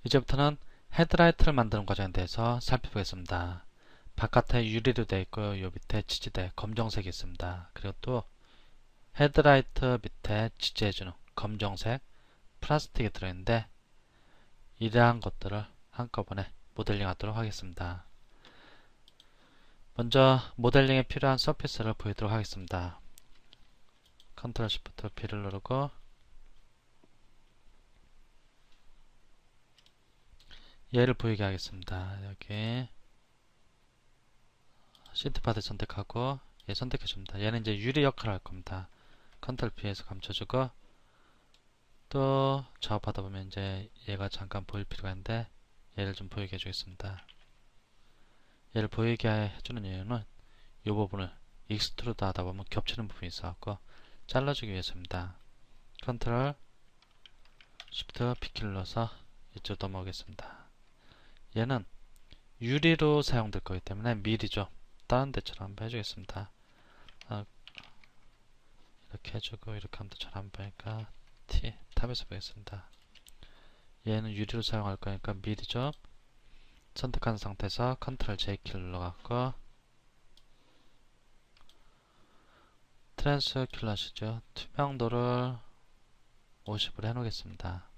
이제부터는 헤드라이트를 만드는 과정에 대해서 살펴보겠습니다. 바깥에 유리로 되어 있고요. 요 밑에 지지대 검정색이 있습니다. 그리고 또 헤드라이트 밑에 지지해주는 검정색 플라스틱이 들어있는데 이러한 것들을 한꺼번에 모델링 하도록 하겠습니다. 먼저 모델링에 필요한 서피스를 보이도록 하겠습니다. 컨트롤 시프트 B를 누르고 얘를 보이게 하겠습니다. 여기 시트 파드 선택하고 얘 선택해줍니다. 얘는 이제 유리 역할을 할 겁니다. 컨트롤 B에서 감춰주고 또 작업하다 보면 이제 얘가 잠깐 보일 필요가 있는데 얘를 좀 보이게 해주겠습니다. 얘를 보이게 해주는 이유는 이 부분을 익스트루드 하다 보면 겹치는 부분이 있어갖고 잘라주기 위해서입니다. 컨트롤 쉬프트 B키를 눌러서 이쪽 넘어오겠습니다. 얘는 유리로 사용될 거기 때문에 미리 좀 다른 데처럼 한번 해주겠습니다. 이렇게 해주고 이렇게 하면 더 잘 안 보니까 T 탑에서 보겠습니다. 얘는 유리로 사용할 거니까 미리 좀 선택한 상태에서 컨트롤 J키를 눌러갖고 트랜스큘러시죠. 투명도를 50으로 해놓겠습니다.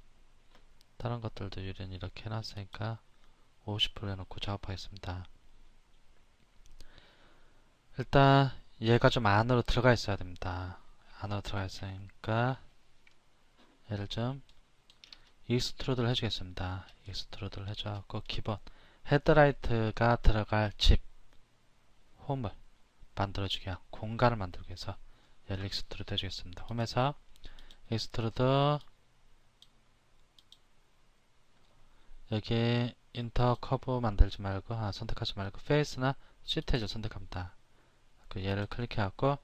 다른 것들도 유리는 이렇게 해놨으니까 50% 해놓고 작업하겠습니다. 일단 얘가 좀 안으로 들어가 있어야 됩니다. 안으로 들어가 있으니까 얘를 좀 익스트루드를 해주겠습니다. 익스트루드를 해줘갖고 기본 헤드라이트가 들어갈 집 홈을 만들어주기 위한 공간을 만들기 위해서 얘를 익스트루드 해주겠습니다. 홈에서 익스트루드 여기 인터 커브 만들지 말고 선택하지 말고 페이스나 시트에서 선택합니다. 그 얘를 클릭해갖고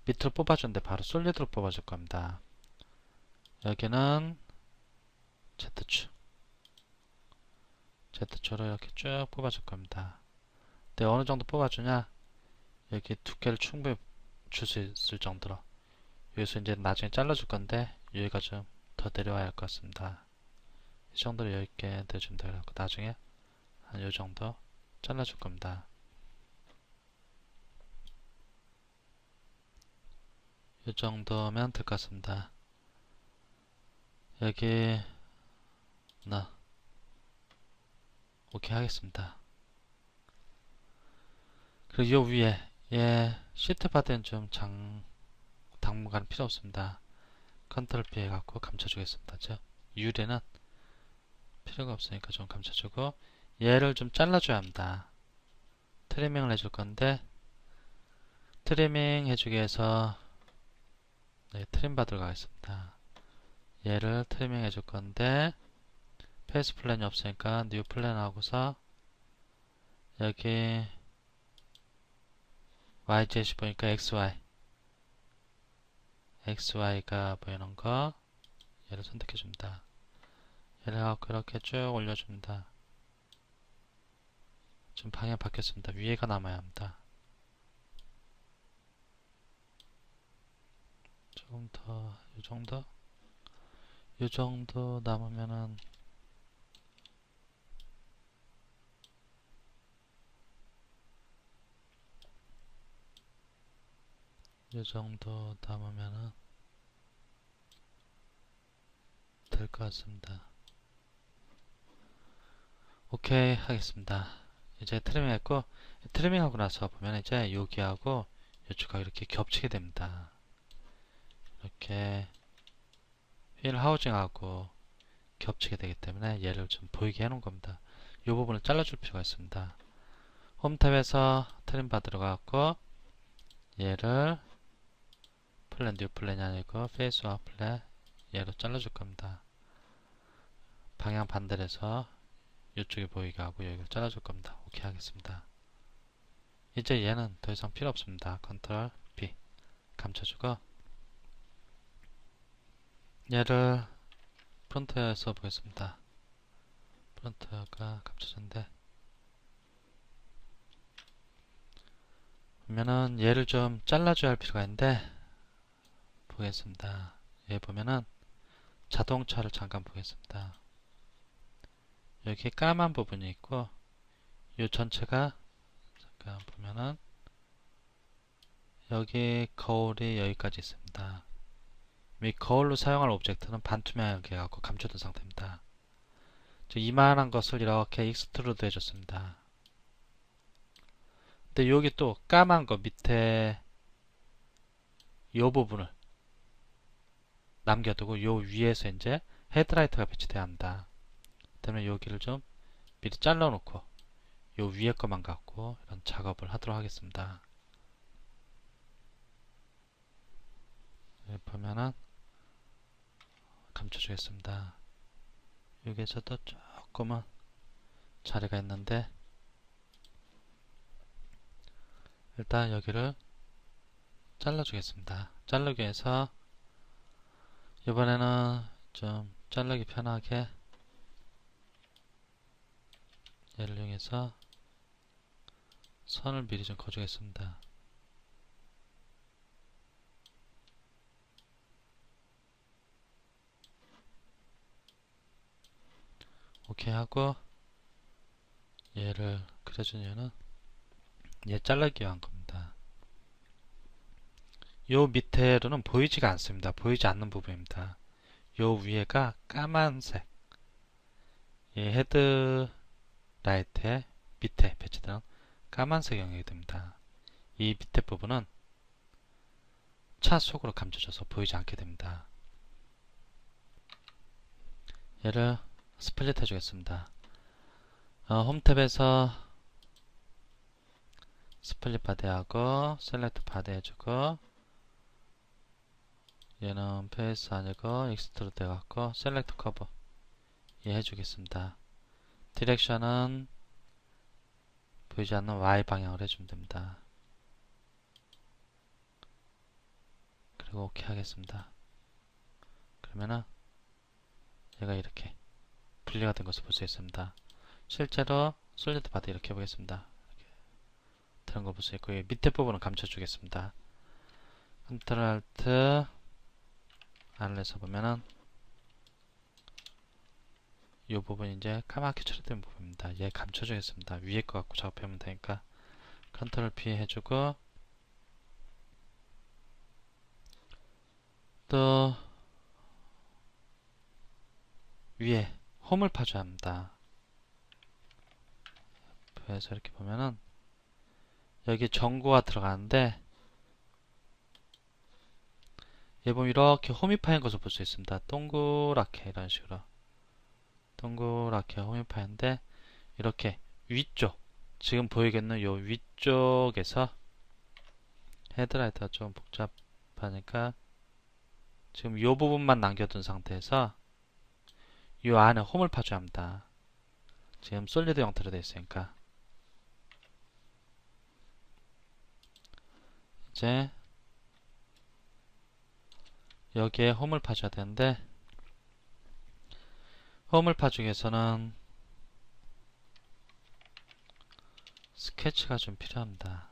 밑으로 뽑아주는데 바로 솔리드로 뽑아줄 겁니다. 여기는 Z축으로 이렇게 쭉 뽑아줄 겁니다. 근데 어느 정도 뽑아주냐, 여기 두께를 충분히 줄 수 있을 정도로. 여기서 이제 나중에 잘라줄 건데 여기가 좀 더 내려와야 할 것 같습니다. 이 정도로 여유있게 내주면 되고 나중에 한 이 정도 잘라줄 겁니다. 이 정도면 될 것 같습니다. 여기 오케이 하겠습니다. 그리고 요 위에 시트 파드는 좀 당분간 필요 없습니다. 컨트롤 B 해갖고 감춰주겠습니다. 유리는 필요가 없으니까 좀 감춰주고 얘를 좀 잘라줘야 합니다. 트리밍을 해줄 건데 트리밍 해주기 위해서 트림 받으러 가겠습니다. 얘를 트리밍 해줄 건데 페이스 플랜이 없으니까 뉴 플랜 하고서 여기 YZ이 보니까 XY가 보이는 거 얘를 선택해 줍니다. 얘를 갖고 이렇게 쭉 올려줍니다. 지금 방향 바뀌었습니다. 위에가 남아야 합니다. 조금 더 이 정도 남으면은 될 것 같습니다. 오케이 하겠습니다. 이제 트리밍 했고 트리밍 하고 나서 보면 이제 여기하고 이쪽하고 이렇게 겹치게 됩니다. 이렇게 휠 하우징하고 겹치게 되기 때문에 얘를 좀 보이게 해놓은 겁니다. 이 부분을 잘라줄 필요가 있습니다. 홈 탭에서 트림 받으러 가고 얘를 플랜 뉴 플랜이 아니고 페이스와 플랜 얘로 잘라줄 겁니다. 방향 반대로 해서 이쪽에 보이게 하고 여기를 잘라줄 겁니다. 오케이 하겠습니다. 이제 얘는 더 이상 필요 없습니다. 컨트롤 B 감춰주고 얘를 프론트에서 보겠습니다. 프론트가 감춰졌는데 보면은 얘를 좀 잘라줘야 할 필요가 있는데 보겠습니다. 얘 보면은 자동차를 잠깐 보겠습니다. 여기 까만 부분이 있고 이 전체가 잠깐 보면은 여기 거울이 여기까지 있습니다. 이 거울로 사용할 오브젝트는 반투명하게 해갖고 감춰둔 상태입니다. 이만한 것을 이렇게 익스트루드 해줬습니다. 근데 여기 또 까만 거 밑에 이 부분을 남겨두고 요 위에서 이제 헤드라이트가 배치돼야 한다. 때문에 여기를 좀 미리 잘라 놓고 요 위에 것만 갖고 이런 작업을 하도록 하겠습니다. 여기 보면은 감춰주겠습니다. 여기에서도 조금은 자리가 있는데 일단 여기를 잘라주겠습니다. 자르기 위해서 이번에는 좀 자르기 편하게 얘를 이용해서 선을 미리 좀 그어주겠습니다. 오케이 하고 얘를 그려준 이유는 얘 자르기 위한 겁니다. 요 밑에로는 보이지가 않습니다. 보이지 않는 부분입니다. 요 위에가 까만색 이 헤드라이트의 밑에 배치되는 까만색 영역이 됩니다. 이 밑에 부분은 차 속으로 감춰져서 보이지 않게 됩니다. 얘를 스플릿 해주겠습니다. 홈 탭에서 스플릿 바디하고 셀렉트 바디 해주고 얘는 페이스 아니고 익스트루드 해갖고 셀렉트 커브 얘 해주겠습니다. 디렉션은 보이지 않는 Y 방향으로 해주면 됩니다. 그리고 OK 하겠습니다. 그러면은 얘가 이렇게 분리가 된 것을 볼 수 있습니다. 실제로 솔리드 바디 이렇게 해보겠습니다. 이렇게 다른 걸 볼 수 있고 밑에 부분은 감춰주겠습니다. 컨트롤 알트 R을 해서 보면은 이 부분이 이제 까맣게 처리된 부분입니다. 얘 감춰주겠습니다. 위에 거 갖고 작업하면 되니까 컨트롤 P 해주고 또 위에 홈을 파줘야 합니다. 그래서 이렇게 보면은 여기 전구가 들어가는데 얘 보면 이렇게 홈이 파인 것을 볼 수 있습니다. 동그랗게 이런 식으로 동그랗게 홈이 파인데 이렇게 위쪽 지금 보이겠는 요 위쪽에서 헤드라이트가 좀 복잡하니까 지금 요 부분만 남겨둔 상태에서 요 안에 홈을 파줘야 합니다. 지금 솔리드 형태로 되어 있으니까 이제 여기에 홈을 파줘야 되는데 홈을 파주기 위해서는 스케치가 좀 필요합니다.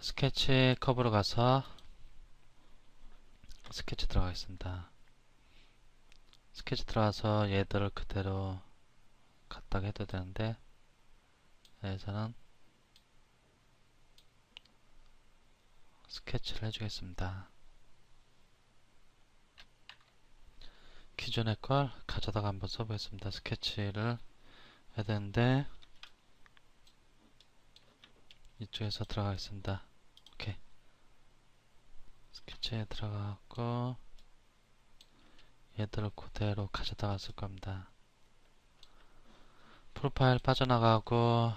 스케치 컵으로 가서 스케치 들어가겠습니다. 스케치 들어가서 얘들을 그대로 갖다가 해도 되는데 여기서는 스케치를 해주겠습니다. 기존의 걸 가져다가 한번 써보겠습니다. 스케치를 해야 되는데 이쪽에서 들어가겠습니다. 오케이. 스케치에 들어가고 얘들을 그대로 가져다가 쓸 겁니다. 프로파일 빠져나가고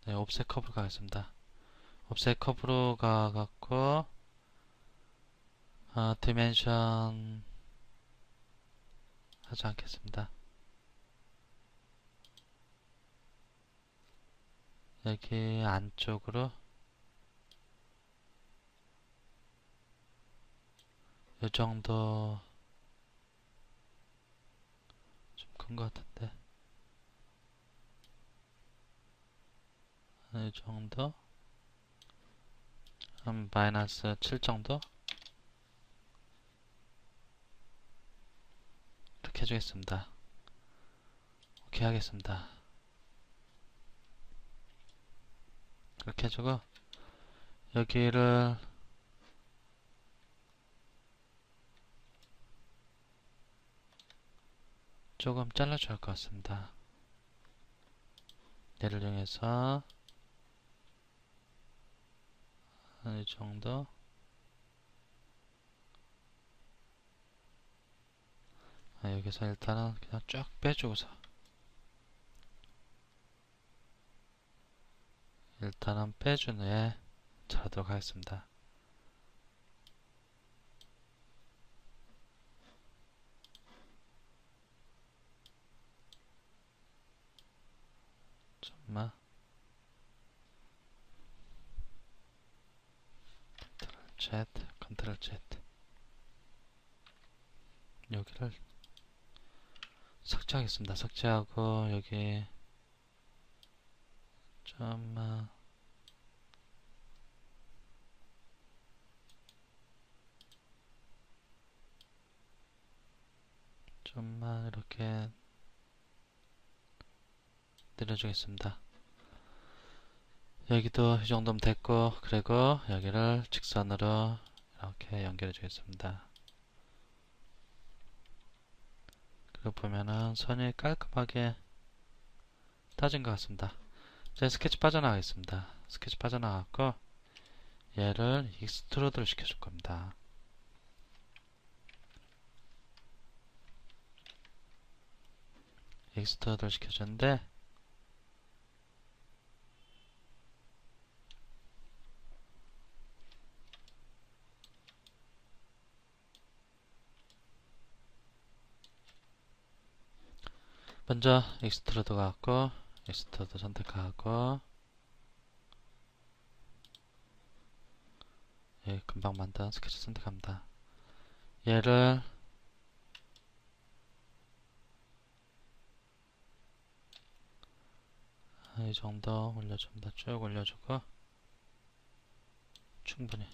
네, 옵셋 커브로 가겠습니다. 옵셋 커브로 가갖고 디멘션 하지 않겠습니다. 여기 안쪽으로 이 정도 좀 큰 것 같은데 이 정도 한 마이너스 7 정도 이렇게 해주겠습니다. 오케이 하겠습니다. 이렇게 해주고 여기를 조금 잘라줘야 할 것 같습니다. 얘를 이용해서 이 정도 여기서 일단은 그냥 쭉 빼주고서 일단은 빼준 후에 자르도록 하겠습니다. 좀만 컨트롤 Z 여기를 삭제하겠습니다. 삭제하고 여기 좀만 이렇게 내려주겠습니다. 여기도 이 정도면 됐고, 그리고 여기를 직선으로 이렇게 연결해 주겠습니다. 그리고 보면은 선이 깔끔하게 따진 것 같습니다. 이제 스케치 빠져나가겠습니다. 스케치 빠져나갔고 얘를 익스트루드를 시켜줄 겁니다. 익스트루드를 시켜주는데 먼저 익스트루드 갖고 익스트루드 선택하고 금방 만든 스케치 선택합니다. 얘를 이 정도 올려줍니다. 쭉 올려주고 충분히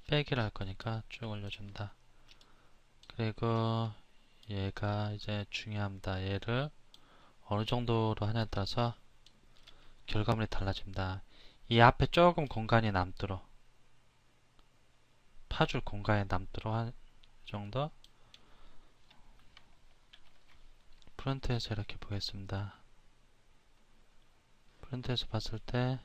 빼기를 할 거니까 쭉 올려줍니다. 그리고 얘가 이제 중요합니다. 얘를 어느 정도로 하냐에 따라서 결과물이 달라집니다. 이 앞에 조금 공간이 남도록 파줄 공간이 남도록 한 정도 프론트에서 이렇게 보겠습니다. 프론트에서 봤을 때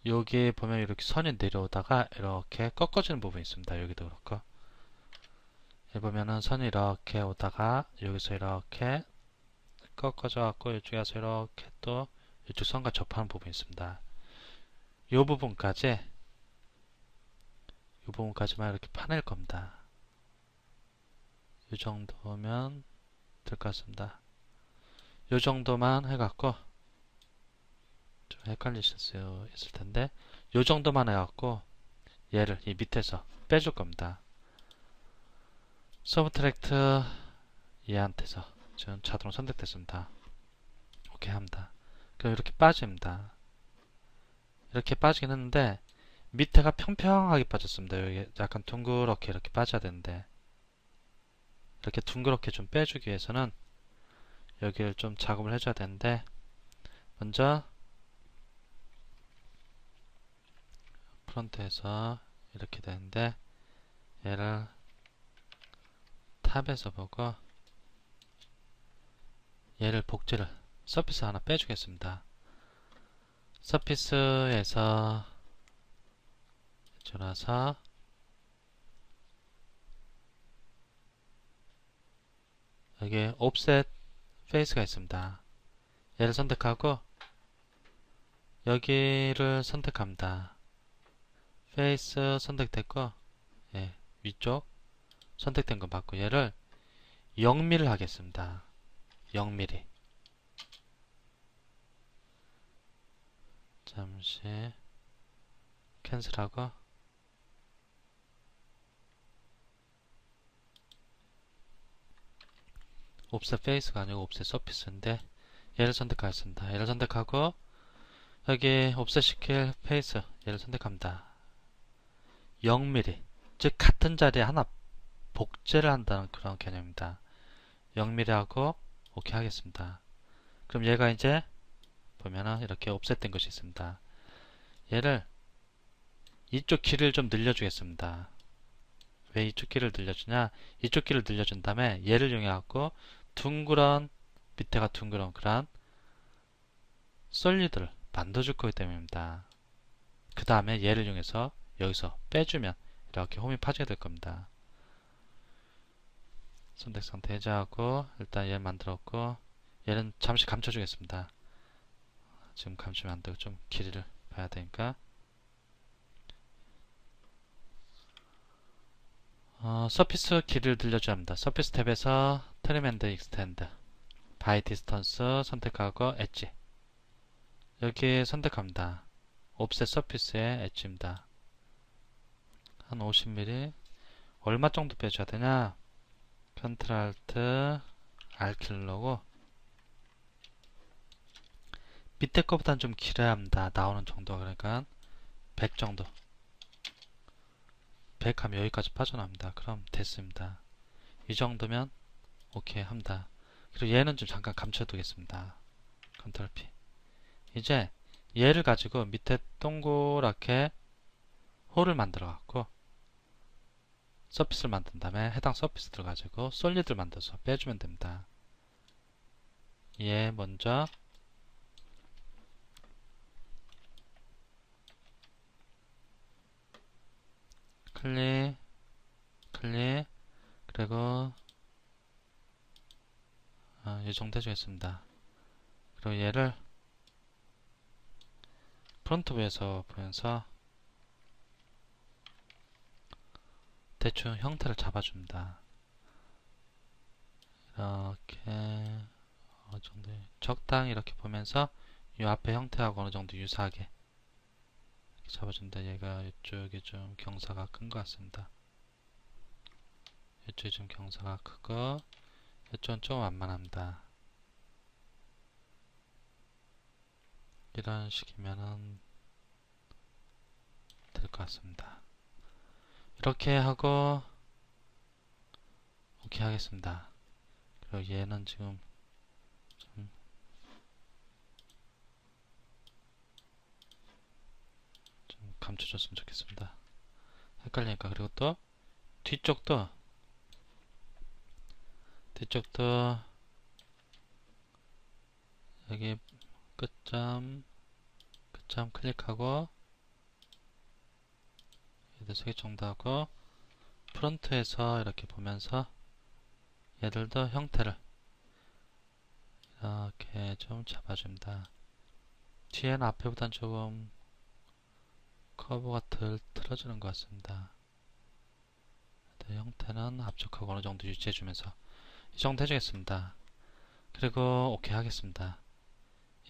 여기 보면 이렇게 선이 내려오다가 이렇게 꺾어지는 부분이 있습니다. 여기도 그렇고 여기 보면은 선이 이렇게 오다가 여기서 이렇게 꺾어져 갖고 이쪽에 와서 이렇게 또 이쪽 선과 접하는 부분이 있습니다. 이 부분까지만 이렇게 파낼 겁니다. 이 정도면 될 것 같습니다. 이 정도만 해갖고 좀 헷갈리실 수 있을 텐데 이 정도만 해갖고 얘를 이 밑에서 빼줄 겁니다. 서브트랙트 얘한테서 지금 자동으로 선택됐습니다. 오케이 합니다. 그럼 이렇게 빠집니다. 이렇게 빠지긴 했는데 밑에가 평평하게 빠졌습니다. 여기 약간 둥그렇게 이렇게 빠져야 되는데 이렇게 둥그렇게 좀 빼주기 위해서는 여기를 좀 작업을 해줘야 되는데 먼저 프론트에서 이렇게 되는데 얘를 탑에서 보고 얘를 복제를 서피스 하나 빼주겠습니다. 서피스에서 들어와서 여기 옵셋 페이스가 있습니다. 얘를 선택하고 여기를 선택합니다. 페이스 선택됐고 위쪽 선택된 거 맞고 얘를 0mm 하겠습니다. 0mm 잠시 캔슬하고 옵셋 페이스가 아니고 옵셋 서피스인데 얘를 선택하겠습니다. 얘를 선택하고 여기 옵셋 시킬 페이스 얘를 선택합니다. 0mm 즉 같은 자리에 하나 복제를 한다는 그런 개념입니다. 0mm 하고 오케이 하겠습니다. 그럼 얘가 이제 보면은 이렇게 옵셋된 것이 있습니다. 얘를 이쪽 길을 좀 늘려주겠습니다. 왜 이쪽 길을 늘려주냐? 이쪽 길을 늘려준 다음에 얘를 이용해 갖고 둥그런 밑에가 둥그런 그런 솔리드를 만들어줄 거기 때문입니다. 그 다음에 얘를 이용해서 여기서 빼주면 이렇게 홈이 파지게 될 겁니다. 선택 상태 해제하고 일단 얘를 만들었고 얘는 잠시 감춰주겠습니다. 지금 감추면 안 되고 좀 길이를 봐야 되니까 서피스 길이를 늘려줘야 합니다. 서피스 탭에서 트림 앤드 익스텐드 바이 디스턴스 선택하고 엣지 여기 선택합니다. 옵셋 서피스의 엣지입니다. 한 50mm 얼마 정도 빼줘야 되냐? 컨트롤 알트 R 누르고 밑에 거보다는 좀 길어야 합니다. 나오는 정도가 그러니까 100 정도 100 하면 여기까지 빠져나옵니다. 그럼 됐습니다. 이 정도면 오케이 합니다. 그리고 얘는 좀 잠깐 감춰두겠습니다. 컨트롤 P 이제 얘를 가지고 밑에 동그랗게 홀을 만들어 갖고 서피스를 만든 다음에 해당 서피스를 가지고 솔리드를 만들어서 빼주면 됩니다. 얘 먼저 클릭 클릭 그리고 이 정도 해주겠습니다. 그리고 얘를 프론트 뷰에서 보면서 대충 형태를 잡아줍니다. 이렇게 어느 정도 적당히 이렇게 보면서 이 앞에 형태하고 어느 정도 유사하게 이렇게 잡아준다. 얘가 이쪽이 좀 경사가 큰 것 같습니다. 이쪽이 좀 경사가 크고 이쪽은 좀 완만합니다. 이런 식이면은 될 것 같습니다. 이렇게 하고 오케이 하겠습니다. 그리고 얘는 지금 좀 감춰줬으면 좋겠습니다. 헷갈리니까. 그리고 또 뒤쪽도 여기 끝점 클릭하고 얘들 3개 정도 하고 프론트에서 이렇게 보면서 얘들도 형태를 이렇게 좀 잡아줍니다. 뒤에는 앞에보단 조금 커브가 덜 틀어지는 것 같습니다. 형태는 앞쪽하고 어느 정도 유지해주면서 이 정도 해주겠습니다. 그리고 오케이 하겠습니다.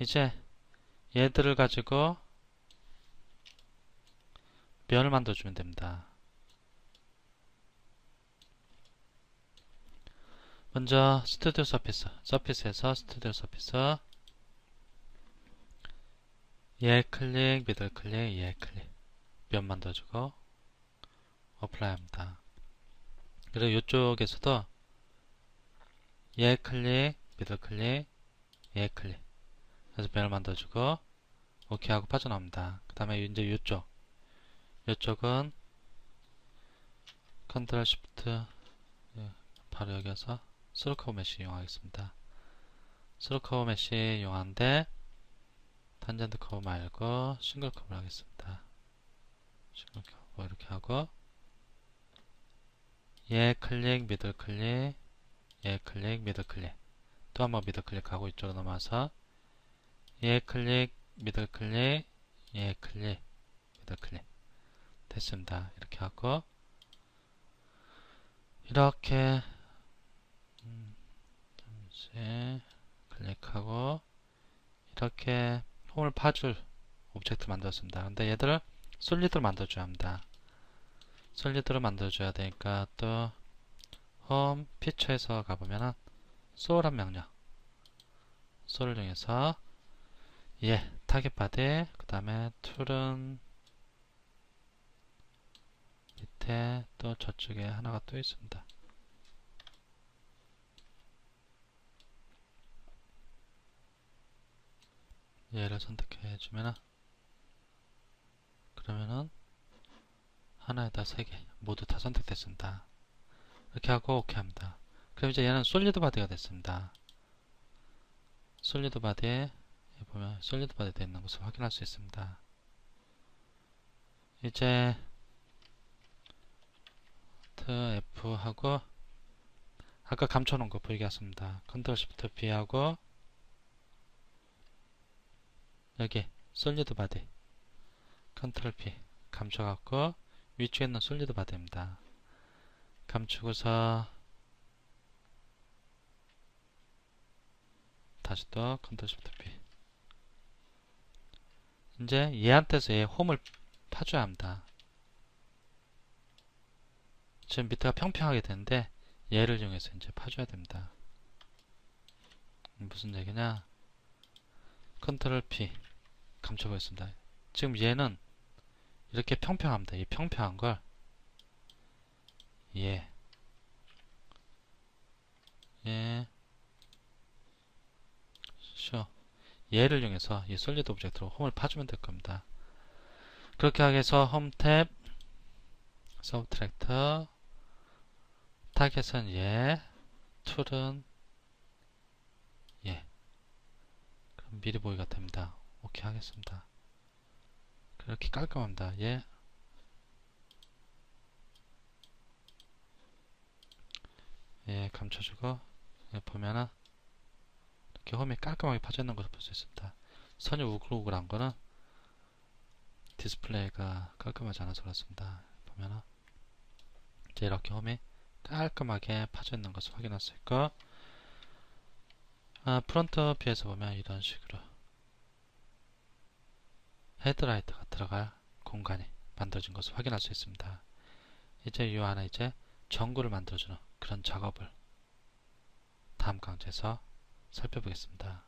이제 얘들을 가지고 면을 만들어주면 됩니다. 먼저 스튜디오 서피스에서 스튜디오 서피스 얘 클릭, 미들 클릭, 얘 클릭 면 만들어주고 어플라이 합니다. 그리고 이쪽에서도 얘 클릭, 미들 클릭, 얘 클릭 그래서 면을 만들어주고 오케이 하고 빠져나옵니다. 그 다음에 이제 이쪽은 컨트롤 시프트 바로 여기서 스로커브 메쉬 이용하겠습니다. 스로커브 메쉬 이용하는데 탄젠트 커브 말고 싱글 커브를 하겠습니다. 싱글 커브 이렇게 하고 얘 클릭, 미들 클릭, 얘 클릭, 미들 클릭 또 한번 미들 클릭하고 이쪽으로 넘어와서 얘 클릭, 미들 클릭, 얘 클릭, 미들 클릭 됐습니다. 이렇게 하고 이렇게 잠시 클릭하고 이렇게 홈을 파줄 오브젝트 만들었습니다. 근데 얘들을 솔리드로 만들어줘야 합니다. 솔리드로 만들어줘야 되니까 또 홈 피처에서 가보면은 소울한 명령 소울을 이용해서 타겟 바디 그 다음에 툴은 밑에 또 저쪽에 하나가 또 있습니다. 얘를 선택해 주면은 그러면은 하나에다 3개 모두 다 선택됐습니다. 이렇게 하고 오케이 합니다. 그럼 이제 얘는 솔리드 바디가 됐습니다. 솔리드 바디에 보면 솔리드 바디 되어 있는 것을 확인할 수 있습니다. 이제 F 하고 아까 감춰놓은 거 보이게 하습니다. 컨트롤 시프트 B 하고 여기 솔리드 바디 컨트롤 P 감춰갖고 위쪽에 있는 솔리드 바디입니다. 감추고서 다시 또 컨트롤 시프트 P 이제 얘한테서 얘 홈을 파줘야 합니다. 지금 밑에가 평평하게 되는데 얘를 이용해서 이제 파줘야 됩니다. 무슨 얘기냐? 컨트롤 P 감춰보겠습니다. 지금 얘는 이렇게 평평합니다. 이 평평한 걸 얘 얘를 이용해서 이 솔리드 오브젝트로 홈을 파주면 될 겁니다. 그렇게 하기 위해서 홈 탭 서브트랙터 타겟은 얘 툴은 그럼 미리 보기가 됩니다. 오케이 하겠습니다. 그렇게 깔끔합니다. 감춰주고 보면은 이렇게 홈이 깔끔하게 파져 있는 것을 볼 수 있습니다. 선이 우글우글한 거는 디스플레이가 깔끔하지 않아서 그렇습니다. 보면은 이제 이렇게 홈이 깔끔하게 파져 있는 것을 확인할 수 있고 프론트 뷰에서 보면 이런 식으로 헤드라이트가 들어갈 공간이 만들어진 것을 확인할 수 있습니다. 이제 이 안에 이제 전구를 만들어주는 그런 작업을 다음 강좌에서 살펴보겠습니다.